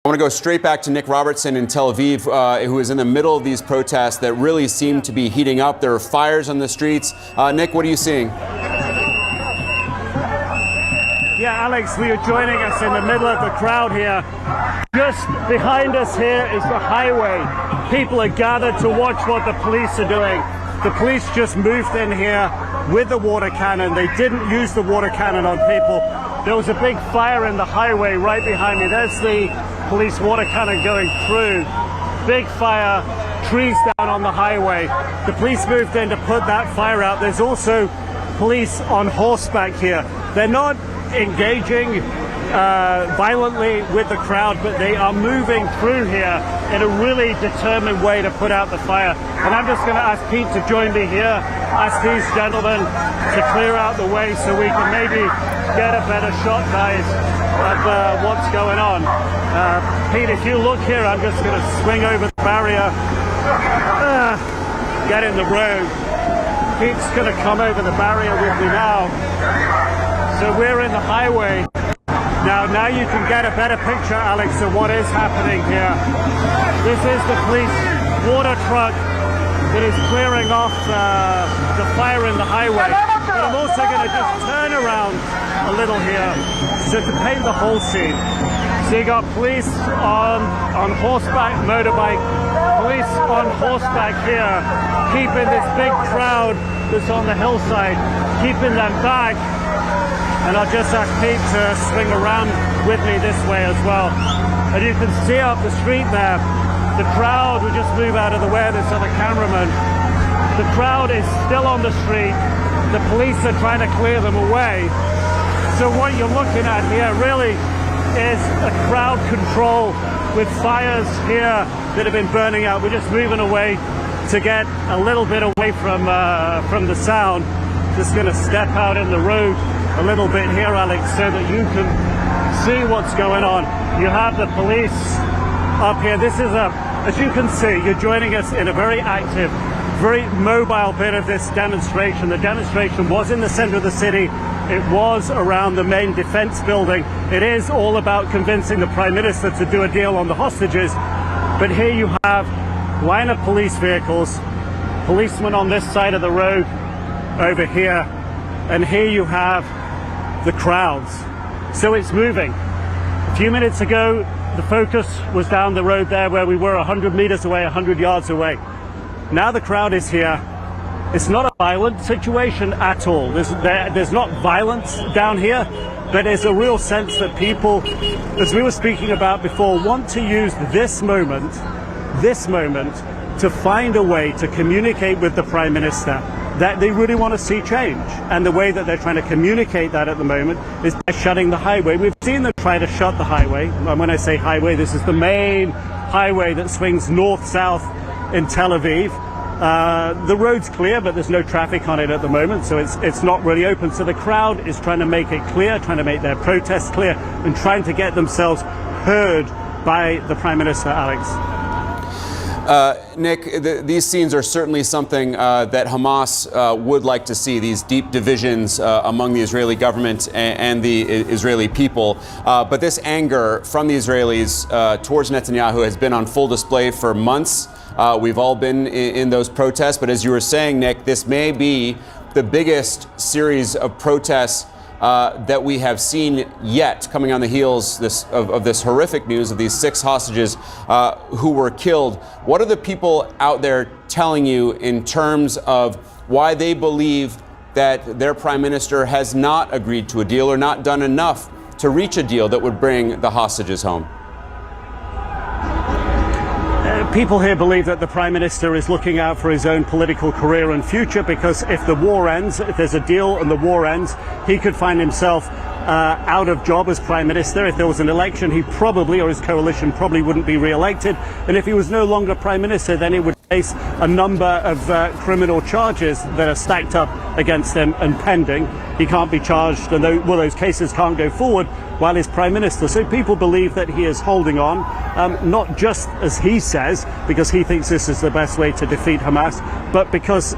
I want to go straight back to Nick Robertson in Tel Aviv, who is in the middle of these protests that really seem to be heating up. There are fires on the streets. Nick, what are you seeing? Yeah, Alex, we are joining us in the middle of the crowd here. Just behind us here is the highway. People are gathered to watch what the police are doing. The police just moved in here with the water cannon. They didn't use the water cannon on people. There was a big fire in the highway right behind me. There's the police water cannon going through. Big fire, trees down on the highway. The police moved in to put that fire out. There's also police on horseback here. They're not engaging violently with the crowd, but they are moving through here in a really determined way to put out the fire. And I'm just going to ask Pete to join me here, ask these gentlemen to clear out the way so we can maybe get a better shot, guys, of what's going on. Pete, if you look here, I'm just going to swing over the barrier, get in the road. Pete's going to come over the barrier with me now. So we're in the highway. Now you can get a better picture, Alex, of what is happening here. This is the police water truck that is clearing off the fire in the highway. But I'm also going to just turn around a little here so to paint the whole scene. So you got police on horseback, motorbike, police on horseback here, keeping this big crowd that's on the hillside, keeping them back. And I'll just ask Pete to swing around with me this way as well. And you can see up the street there, the crowd will just move out of the way of this other cameraman. The crowd is still on the street. The police are trying to clear them away. So what you're looking at here really is a crowd control with fires here that have been burning out. We're just moving away to get a little bit away from the sound. Just going to step out in the road a little bit here, Alex, so that you can see what's going on. You have the police up here. This is as you can see, you're joining us in a very active, very mobile bit of this demonstration. The demonstration was in the center of the city. It was around the main defense building. It is all about convincing the Prime Minister to do a deal on the hostages. But here you have a line of police vehicles, policemen on this side of the road over here, and here you have the crowds. So it's moving. A few minutes ago, the focus was down the road there where we were 100 meters away, 100 yards away. Now the crowd is here. It's not a violent situation at all. There's not violence down here, but there's a real sense that people, as we were speaking about before, want to use this moment to find a way to communicate with the Prime Minister that they really want to see change. And the way that they're trying to communicate that at the moment is by shutting the highway. We've seen them try to shut the highway. And when I say highway, this is the main highway that swings north-south in Tel Aviv. The road's clear, but there's no traffic on it at the moment, so it's not really open. So the crowd is trying to make it clear, trying to make their protests clear, and trying to get themselves heard by the Prime Minister, Alex. Nick, these scenes are certainly something that Hamas would like to see, these deep divisions among the Israeli government and the Israeli people. But this anger from the Israelis towards Netanyahu has been on full display for months. We've all been in those protests. But as you were saying, Nick, this may be the biggest series of protests that we have seen yet, coming on the heels of this horrific news of these 6 hostages who were killed. What are the people out there telling you in terms of why they believe that their Prime Minister has not agreed to a deal or not done enough to reach a deal that would bring the hostages home? People here believe that the Prime Minister is looking out for his own political career and future, because if the war ends, if there's a deal and the war ends, he could find himself out of job as Prime Minister. If there was an election, he probably, or his coalition probably, wouldn't be re-elected. And if he was no longer Prime Minister, then he would face a number of criminal charges that are stacked up against him and pending. He can't be charged, and those cases can't go forward while he's prime minister. So people believe that he is holding on, not just as he says, because he thinks this is the best way to defeat Hamas, but because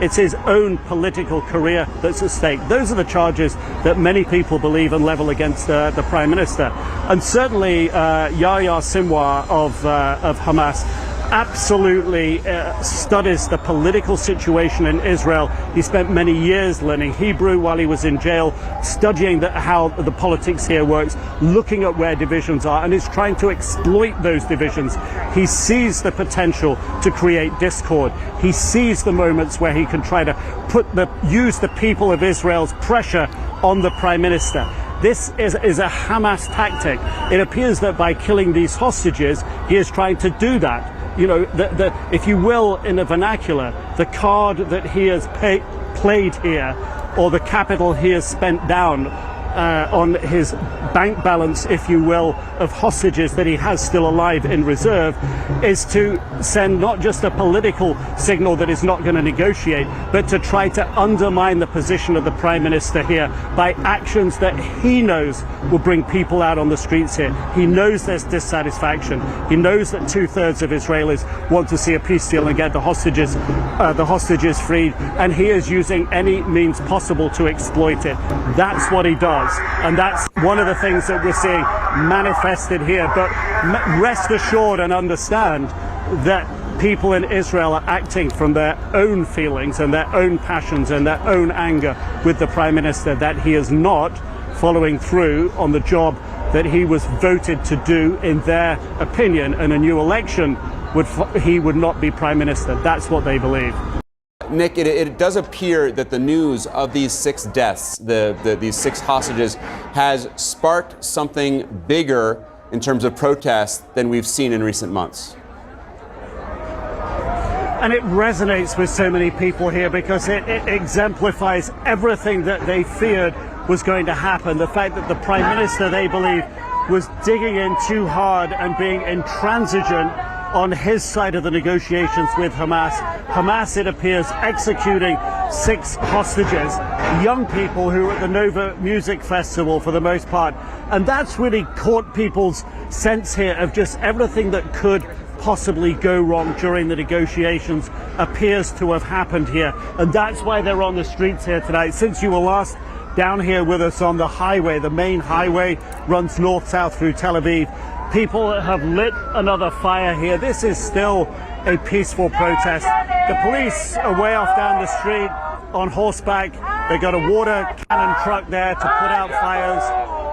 it's his own political career that's at stake. Those are the charges that many people believe and level against the prime minister. And certainly Yahya Sinwar of Hamas absolutely studies the political situation in Israel. He spent many years learning Hebrew while he was in jail, studying how the politics here works, looking at where divisions are, and is trying to exploit those divisions. He sees the potential to create discord. He sees the moments where he can try to use the people of Israel's pressure on the prime minister. This is a Hamas tactic. It appears that by killing these hostages, he is trying to do that. You know, if you will, in the vernacular, the card that he has played here, or the capital he has spent down on his bank balance, if you will, of hostages that he has still alive in reserve, is to send not just a political signal that is not going to negotiate, but to try to undermine the position of the prime minister here by actions that he knows will bring people out on the streets here. He knows there's dissatisfaction. He knows that 2/3 of Israelis want to see a peace deal and get the hostages freed, and he is using any means possible to exploit it. That's what he does. And that's one of the things that we're seeing manifested here. But rest assured and understand that people in Israel are acting from their own feelings and their own passions and their own anger with the prime minister, that he is not following through on the job that he was voted to do, in their opinion. In a new election, he would not be prime minister. That's what they believe. Nick, it does appear that the news of these 6 deaths, these 6 hostages, has sparked something bigger in terms of protest than we've seen in recent months. And it resonates with so many people here because it exemplifies everything that they feared was going to happen. The fact that the prime minister, they believe, was digging in too hard and being intransigent on his side of the negotiations with Hamas. Hamas, it appears, executing 6 hostages, young people who were at the Nova Music Festival for the most part. And that's really caught people's sense here of just everything that could possibly go wrong during the negotiations appears to have happened here. And that's why they're on the streets here tonight. Since you were last down here with us on the highway, the main highway runs north-south through Tel Aviv, people have lit another fire here. This is still a peaceful protest. The police are way off down the street on horseback. They got a water cannon truck there to put out fires.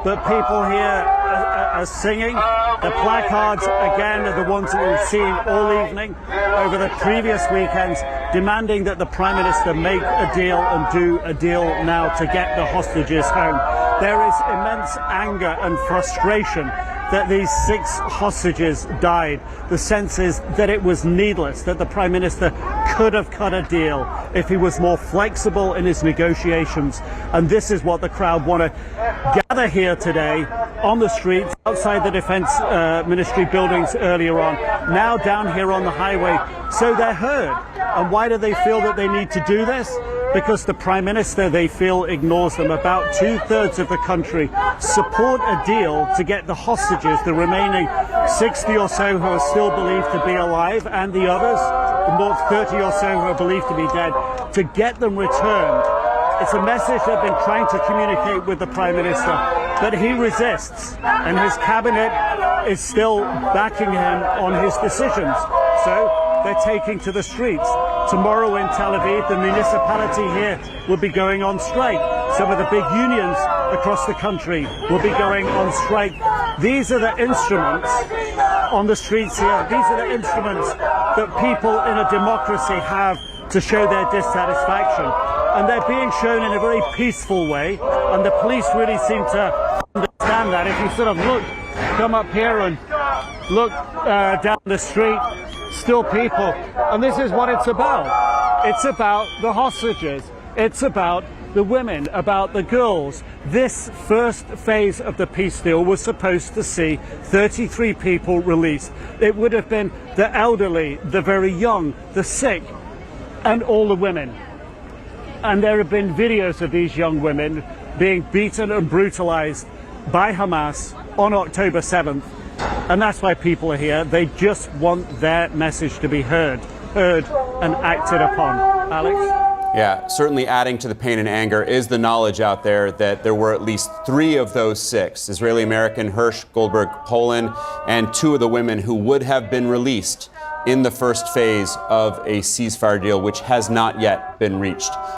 But people here are singing. The placards, again, are the ones that we've seen all evening over the previous weekends, demanding that the Prime Minister make a deal and do a deal now to get the hostages home. There is immense anger and frustration that these 6 hostages died. The sense is that it was needless, that the Prime Minister could have cut a deal if he was more flexible in his negotiations. And this is what the crowd want to gather here today on the streets, outside the Defense Ministry buildings earlier on, now down here on the highway, so they're heard. And why do they feel that they need to do this? Because the Prime Minister, they feel, ignores them. About 2/3 of the country support a deal to get the hostages, the remaining 60 or so who are still believed to be alive, and the others, about 30 or so who are believed to be dead, to get them returned. It's a message they've been trying to communicate with the Prime Minister, but he resists, and his cabinet is still backing him on his decisions. So they're taking to the streets. Tomorrow in Tel Aviv, the municipality here will be going on strike. Some of the big unions across the country will be going on strike. These are the instruments on the streets here. These are the instruments that people in a democracy have to show their dissatisfaction. And they're being shown in a very peaceful way. And the police really seem to understand that. If you sort of come up here and look down the street, still people. And this is what it's about. It's about the hostages. It's about the women, about the girls. This first phase of the peace deal was supposed to see 33 people released. It would have been the elderly, the very young, the sick, and all the women. And there have been videos of these young women being beaten and brutalized by Hamas on October 7th. And that's why people are here. They just want their message to be heard and acted upon. Alex? Yeah, certainly adding to the pain and anger is the knowledge out there that there were at least 3 of those 6, Israeli-American Hirsch Goldberg Poland, and 2 of the women who would have been released in the first phase of a ceasefire deal, which has not yet been reached.